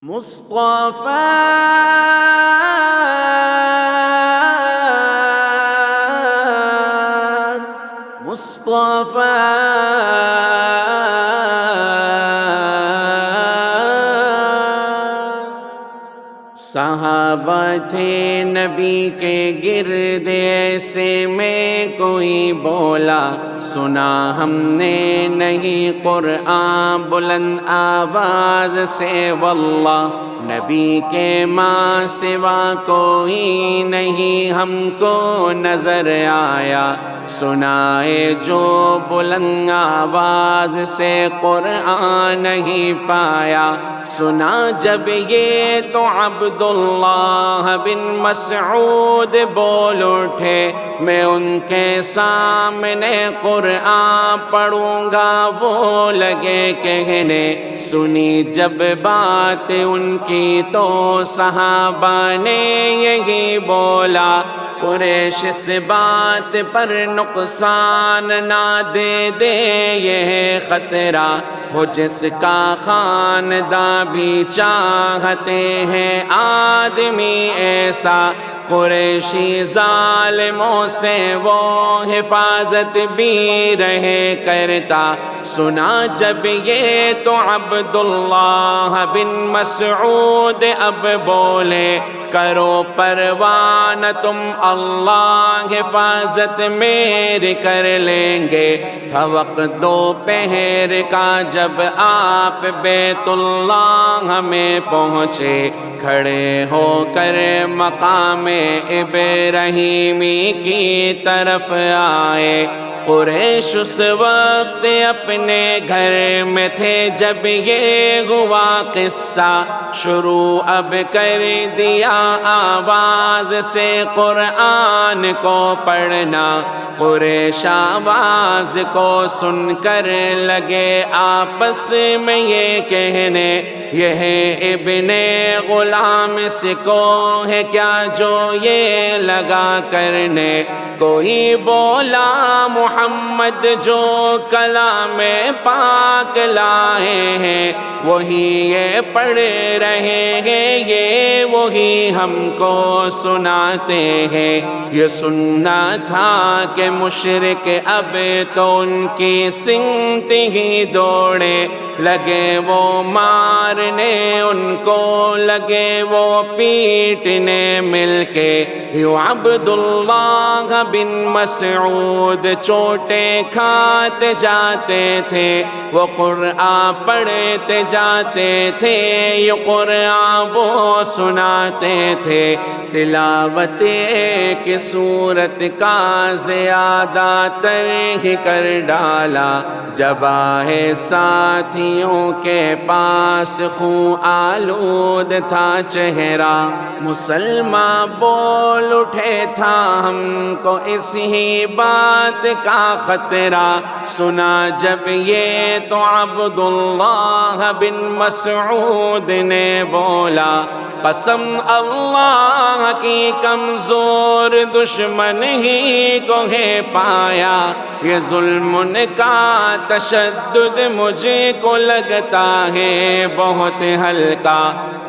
مصطفیٰ مصطفیٰ صحابہ تھے نبی کے گرد ایسے میں کوئی بولا سنا ہم نے نہیں قرآن بلند آواز سے واللہ نبی کے ماں سوا کوئی نہیں ہم کو نظر آیا سنائے جو بلند آواز سے قرآن نہیں پایا سنا جب یہ تو عبداللہ بن مسعود بول اٹھے میں ان کے سامنے قرآن پڑھوں گا وہ لگے کہنے سنی جب بات ان کی تو صحابہ نے یہی بولا قریش اس بات پر نقصان نہ دے یہ ہے خطرہ ہو جس کا خاندان بھی چاہتے ہیں آدمی ایسا قریشی ظالموں سے وہ حفاظت بھی رہے کرتا سنا جب یہ تو عبداللہ بن مسعود اب بولے کرو پروان تم اللہ حفاظت میری کر لیں گے تھا وقت دوپہر کا جب آپ بیت اللہ میں پہنچے کھڑے ہو کر مقام ابراہیمی کی طرف آئے قریش اس وقت اپنے گھر میں تھے جب یہ ہوا قصہ شروع اب کر دیا آواز سے قرآن کو پڑھنا قریش آواز کو سن کر لگے آپس میں یہ کہنے یہ ہے ابن غلام اس کو ہے کیا جو یہ لگا کرنے کوئی بولا محمد جو کلام پاک لائے ہیں وہی یہ پڑھ رہے ہیں یہ وہی ہم کو سناتے ہیں یہ سننا تھا کہ مشرک اب تو ان کی سمت ہی دوڑے لگے وہ مارنے ان کو لگے وہ پیٹنے مل کے یوں عبداللہ بن مسعود چوٹیں کھاتے جاتے تھے وہ قرآن پڑھتے جاتے تھے یہ قرآن وہ سناتے تھے تلاوت ایک سورت کا زیادہ تر ہی کر ڈالا جب آئے ساتھیوں کے پاس خون آلود تھا چہرہ مسلمان بول اٹھے تھا ہم کو اس ہی بات کا خطرہ سنا جب یہ تو عبداللہ بن مسعود نے بولا قسم اللہ کی کمزور دشمن ہی کو ہے پایا یہ ظلم کا تشدد مجھے کو لگتا ہے بہت ہلکا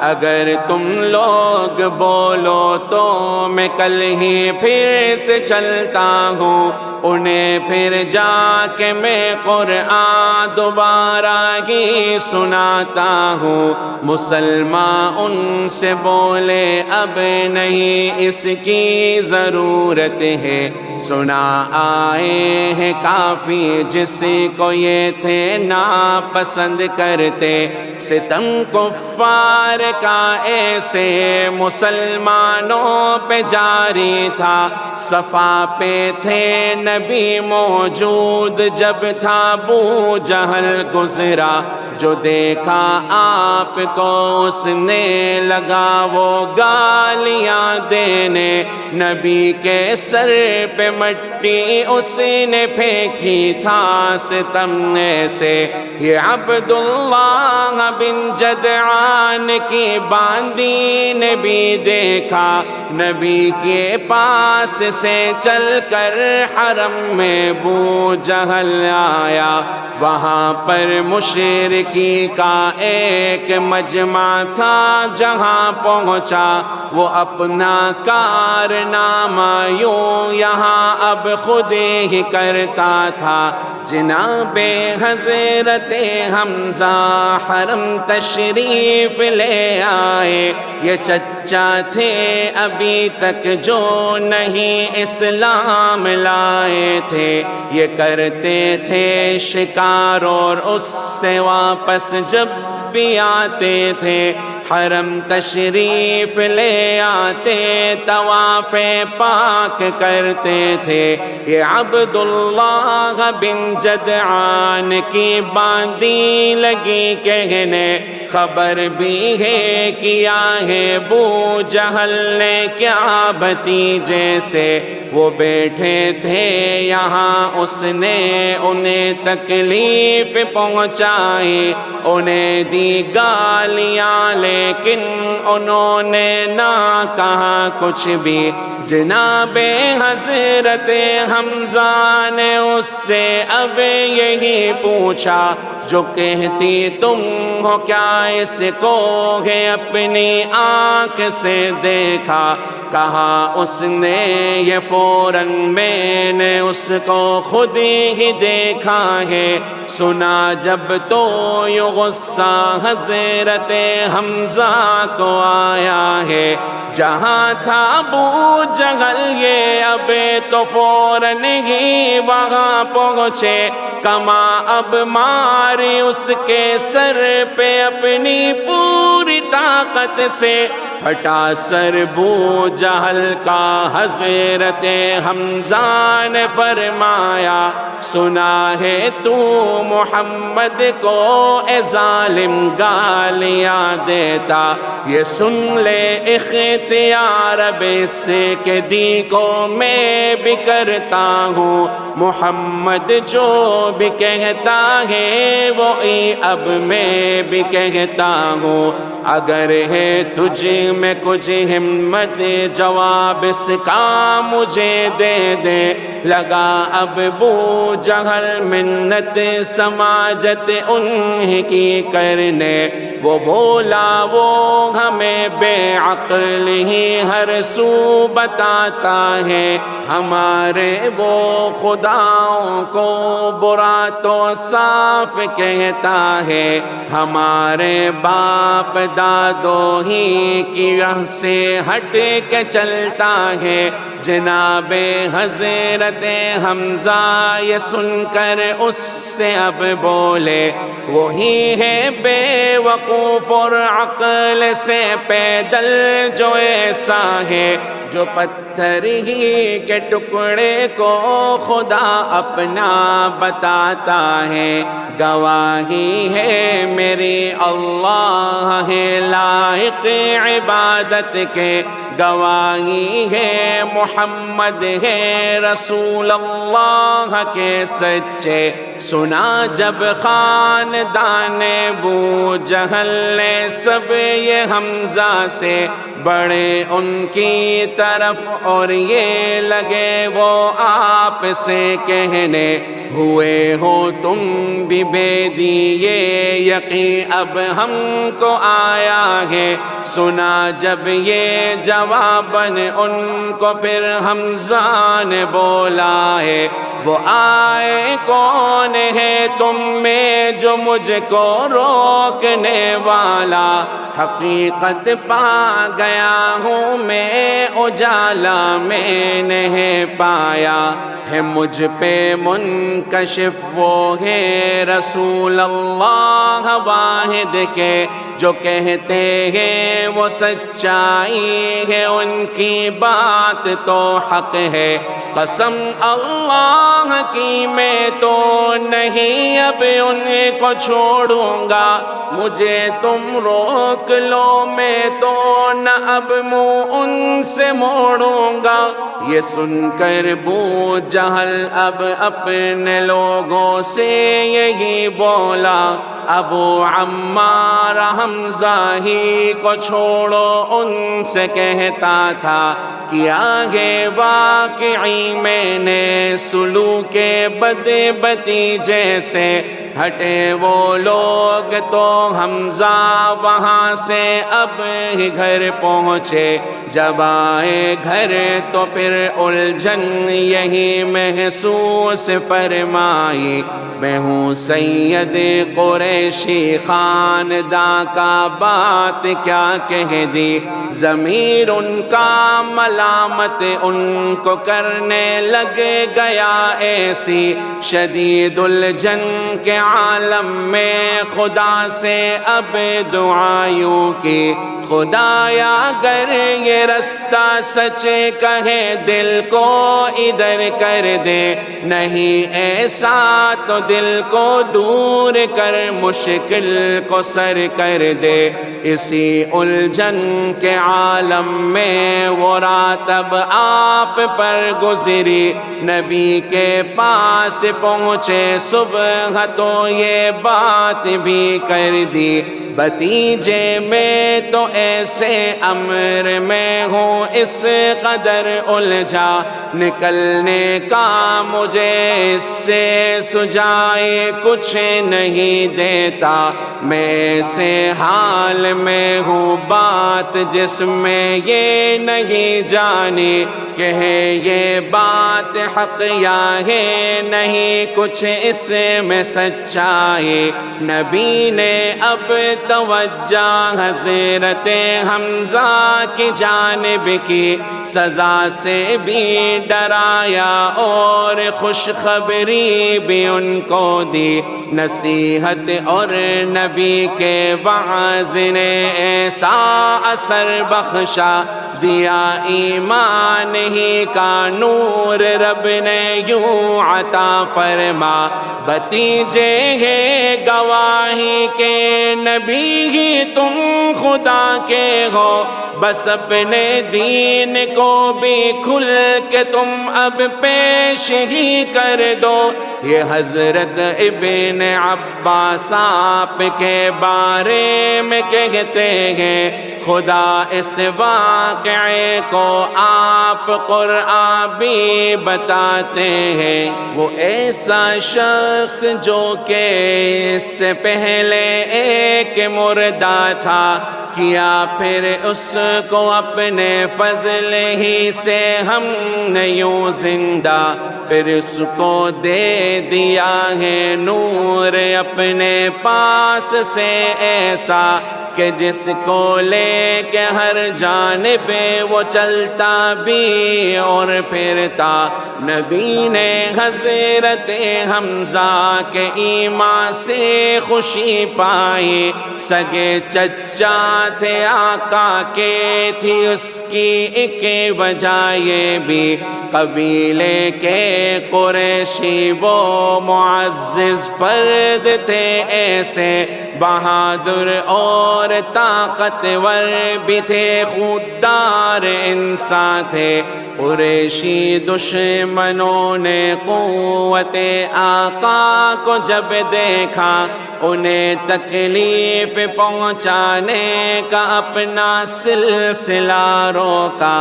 اگر تم لوگ بولو تو میں کل ہی پھر سے چلتا ہوں انہیں پھر جا کے میں قرآن دوبارہ ہی سناتا ہوں مسلمان ان سے بولے اب نہیں اس کی ضرورت ہے سنا آئے ہیں کافی جس کو یہ تھے ناپسند کرتے ستم کفار کا ایسے مسلمانوں پہ جاری تھا صفا پہ تھے نبی موجود جب تھا ابو جہل گزرا جو دیکھا آپ کو اس نے لگا وہ گالیاں دینے نبی کے سر پہ مٹی اس نے پھینکی تھا ستمنے سے یہ عبداللہ بن جدعان کی باندی نے بھی دیکھا نبی کے پاس سے چل کر حرم میں ابو جہل آیا، وہاں پر مشرکی کا ایک مجمع تھا، جہاں پہنچا وہ اپنا کارنامہ یوں یہاں اب خود ہی کرتا تھا۔ جناب حضرت حمزہ حرم تشریف لے آئے، یہ چچا تھے ابھی تک جو نہیں اسلام لائے تھے، یہ کرتے تھے شکار اور اس سے واپس جب بھی آتے تھے حرم تشریف لے آتے، طواف پاک کرتے تھے۔ یہ عبداللہ بن جدعان کی باندی لگی کہنے، خبر بھی ہے کیا ہے ابو جہل نے کیا بھتیجے سے، وہ بیٹھے تھے یہاں اس نے انہیں تکلیف پہنچائی، انہیں دی گالیاں لیکن انہوں نے نہ کہا کچھ بھی۔ جناب حضرت حمزہ نے اس سے اب یہی پوچھا، جو کہتی تم ہو کیا اس کو ہے اپنی آنکھ سے دیکھا؟ کہا اس نے یہ فوراً میں نے اس کو خود ہی دیکھا ہے۔ سنا جب تو یہ غصہ حضرت حمزہ کو آیا ہے، جہاں تھا ابو جہل یہ اب تو فوراً ہی وہاں پہنچے، کما اب ماری اس کے سر پہ اپنی پوری طاقت سے، پھٹا سر ابو جہل کا۔ حضرت حمزہ نے فرمایا، سنا ہے تو محمد کو اے ظالم گالیاں دیتا، یہ سن لے اختیار اب اس کے دی کو میں بھی کرتا ہوں، محمد جو بھی کہتا ہے وہی اب میں بھی کہتا ہوں۔ اگر ہے تجھ میں کچھ ہمت جواب اس کا مجھے دے دے، لگا اب ابو جہل منت سماجت انہی کی کرنے، وہ بولا وہ ہمیں بے عقل ہی ہر سو بتاتا ہے، ہمارے وہ خداؤں کو برا تو صاف کہتا ہے، ہمارے باپ دادوں ہی کی راہ سے ہٹ کے چلتا ہے۔ جناب حضرت حمزہ یہ سن کر اس سے اب بولے، وہی ہے بے وقوف اور عقل سے پیدل جو ایسا ہے، جو پتھر ہی کے ٹکڑے کو خدا اپنا بتاتا ہے۔ گواہی ہے میری اللہ ہے لائق عبادت کے، گواہی ہے محمد ہے رسول اللہ کے سچے۔ سنا جب خاندان ابو جہل نے سب یہ حمزہ سے بڑے ان کی طرف، اور یہ لگے وہ آپ سے کہنے، ہوئے ہو تم بھی بے دیے یقین اب ہم کو آیا ہے۔ سنا جب یہ جواباً ان کو پھر حمزہ نے بولا ہے، وہ آئے کون ہے تم میں جو مجھ کو روکنے والا؟ حقیقت پا گیا ہوں میں اجالا میں نہیں پایا ہے، مجھ پہ منکشف وہ ہے رسول اللہ واحد کے، جو کہتے ہیں وہ سچائی ہے ان کی بات تو حق ہے۔ قسم اللہ کی میں تو نہیں اب ان کو چھوڑوں گا، مجھے تم روک لو میں تو نہ اب منہ ان سے موڑوں گا۔ یہ سن کر ابو جہل اب اپنے لوگوں سے یہی بولا، ابو عمار حمزہ ہی کو چھوڑو ان سے کہتا تھا کہ آگے واقعی میں نے سلوک بد بتیجے سے ہٹے وہ لوگ تو حمزہ وہاں سے اب ہی گھر پہنچے جب آئے گھر تو پھر الجھن یہی محسوس فرمائی میں ہوں سید قریشی خاندان کا بات کیا کہہ دی ضمیر ان کا ملامت ان کو کرنے لگ گیا ایسی شدید الجھن کے عالم میں خدا سے اب دعایوں کی خدایا اگر یہ رستہ سچ کہے دل کو ادھر کر دے نہیں ایسا تو دل کو دور کر مشکل کو سر کر دے اسی الجھن کے عالم میں وہ رات اب آپ پر گزری نبی کے پاس پہنچے صبح تو یہ بات بھی کر دی بتیجے میں تو ایسے امر میں ہوں اس قدر الجھا نکلنے کا مجھے اس سے سجائے کچھ نہیں دیتا میں ایسے حال میں ہوں بات جس میں یہ نہیں جانی کہ ہے یہ بات حق یا ہے نہیں کچھ اس میں سچائی نبی نے اب توجہ حضرت حمزہ کی جانب کی سزا سے بھی ڈرایا اور خوشخبری بھی ان کو دی نصیحت اور نبی کے وعظ نے ایسا اثر بخشا دیا ایمان ہی کا نور رب نے یوں عطا فرما بتیجے ہے گواہی کے نبی ہی تم خدا کے ہو بس اپنے دین کو بھی کھل کے تم اب پیش ہی کر دو یہ حضرت ابن عباس آپ کے بارے میں کہتے ہیں خدا اس واقعے کو آپ قرآن بھی بتاتے ہیں وہ ایسا شخص جو کہ اس سے پہلے ایک مردہ تھا کیا پھر اس کو اپنے فضل ہی سے ہم نے یوں زندہ پھر اس کو دے دیا ہے نور اپنے پاس سے ایسا کہ جس کو لے کے ہر جانب وہ چلتا بھی اور پھرتا نبی نے حضرت حمزہ کے ایمان سے خوشی پائی سگے چچا تھے آقا کے تھی اس کی ایک وجہ یہ بھی قبیلے کے قریشی وہ معزز فرد تھے ایسے بہادر اور طاقتور بھی تھے خوددار انسان تھے قریشی دشمنوں نے قوت آقا کو جب دیکھا انہیں تکلیف پہنچانے کا اپنا سلسلہ روکا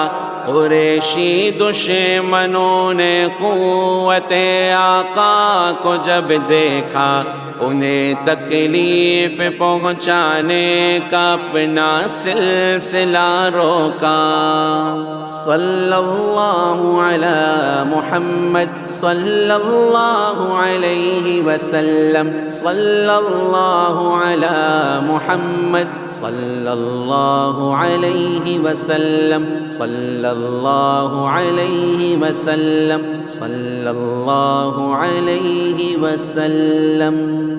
قریشی دشمنوں نے قوت آقا کو جب دیکھا انہیں تکلیف پہنچانے کا اپنا سلسلہ روکا صلی اللہ علی محمد صلی اللہ علیہ وسلم صلی اللہ علی محمد صلی اللہ علیہ وسلم صلی اللہ علیہ وسلم صلی اللہ علیہ وسلم